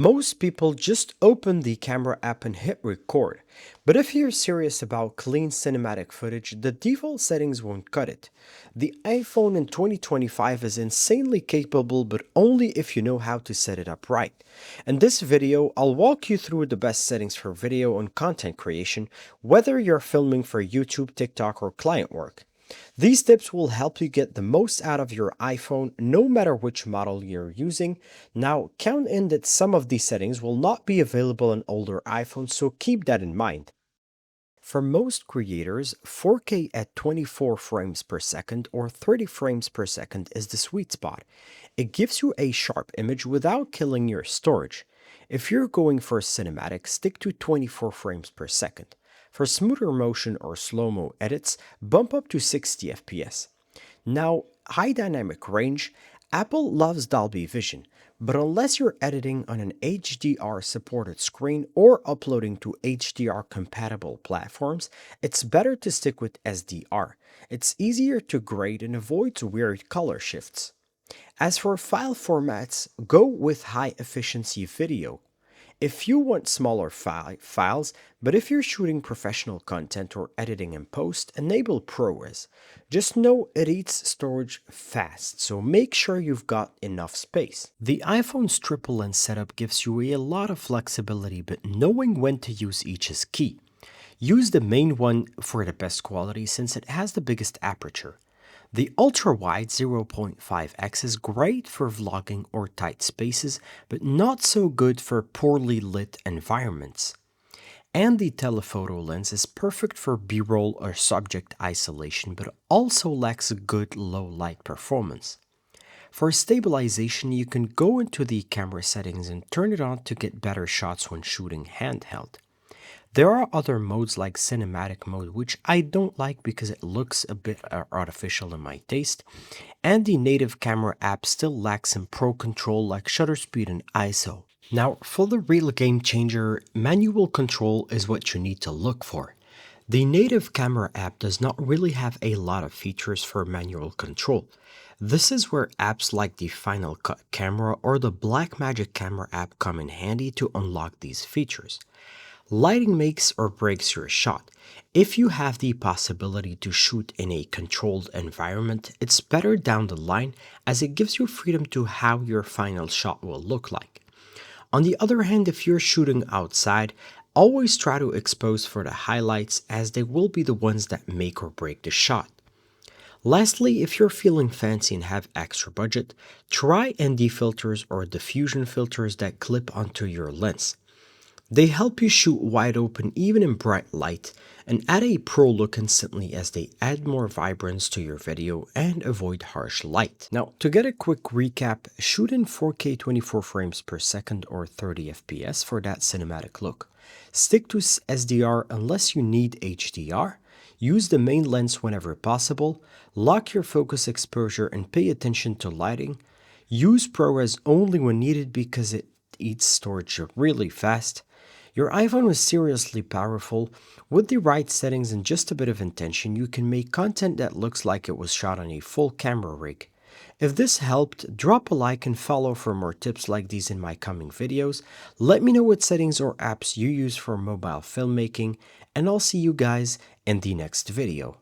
Most people just open the camera app and hit record, but if you're serious about clean cinematic footage, the default settings won't cut it. The iPhone in 2025 is insanely capable, but only if you know how to set it up right. In this video, I'll walk you through the best settings for video and content creation, whether you're filming for YouTube, TikTok, or client work. These tips will help you get the most out of your iPhone no matter which model you're using. Now, count in that some of these settings will not be available on older iPhones, so keep that in mind. For most creators, 4K at 24 frames per second or 30 frames per second is the sweet spot. It gives you a sharp image without killing your storage. If you're going for cinematic, stick to 24 frames per second. For smoother motion or slow-mo edits, bump up to 60 FPS. Now, high dynamic range, Apple loves Dolby Vision, but unless you're editing on an HDR supported screen or uploading to HDR compatible platforms, it's better to stick with SDR. It's easier to grade and avoids weird color shifts. As for file formats, go with high efficiency video. If you want smaller files, but if you're shooting professional content or editing in post, enable ProRes. Just know it eats storage fast, so make sure you've got enough space. The iPhone's triple lens setup gives you a lot of flexibility, but knowing when to use each is key. Use the main one for the best quality since it has the biggest aperture. The ultra-wide 0.5x is great for vlogging or tight spaces, but not so good for poorly lit environments. And the telephoto lens is perfect for B-roll or subject isolation, but also lacks good low-light performance. For stabilization, you can go into the camera settings and turn it on to get better shots when shooting handheld. There are other modes like cinematic mode, which I don't like because it looks a bit artificial in my taste, and the native camera app still lacks some pro control like shutter speed and ISO. Now, for the real game changer, manual control is what you need to look for. The native camera app does not really have a lot of features for manual control. This is where apps like the Final Cut Camera or the Blackmagic Camera app come in handy to unlock these features. Lighting makes or breaks your shot. If you have the possibility to shoot in a controlled environment, it's better down the line as it gives you freedom to how your final shot will look like. On the other hand, if you're shooting outside, always try to expose for the highlights as they will be the ones that make or break the shot. Lastly, if you're feeling fancy and have extra budget, try ND filters or diffusion filters that clip onto your lens. They help you shoot wide open even in bright light and add a pro look instantly as they add more vibrance to your video and avoid harsh light. Now, to get a quick recap, shoot in 4K 24 frames per second or 30 FPS for that cinematic look. Stick to SDR unless you need HDR. Use the main lens whenever possible. Lock your focus exposure and pay attention to lighting. Use ProRes only when needed because it eats storage really fast. Your iPhone is seriously powerful. With the right settings and just a bit of intention, you can make content that looks like it was shot on a full camera rig. If this helped, drop a like and follow for more tips like these in my coming videos. Let me know what settings or apps you use for mobile filmmaking, and I'll see you guys in the next video.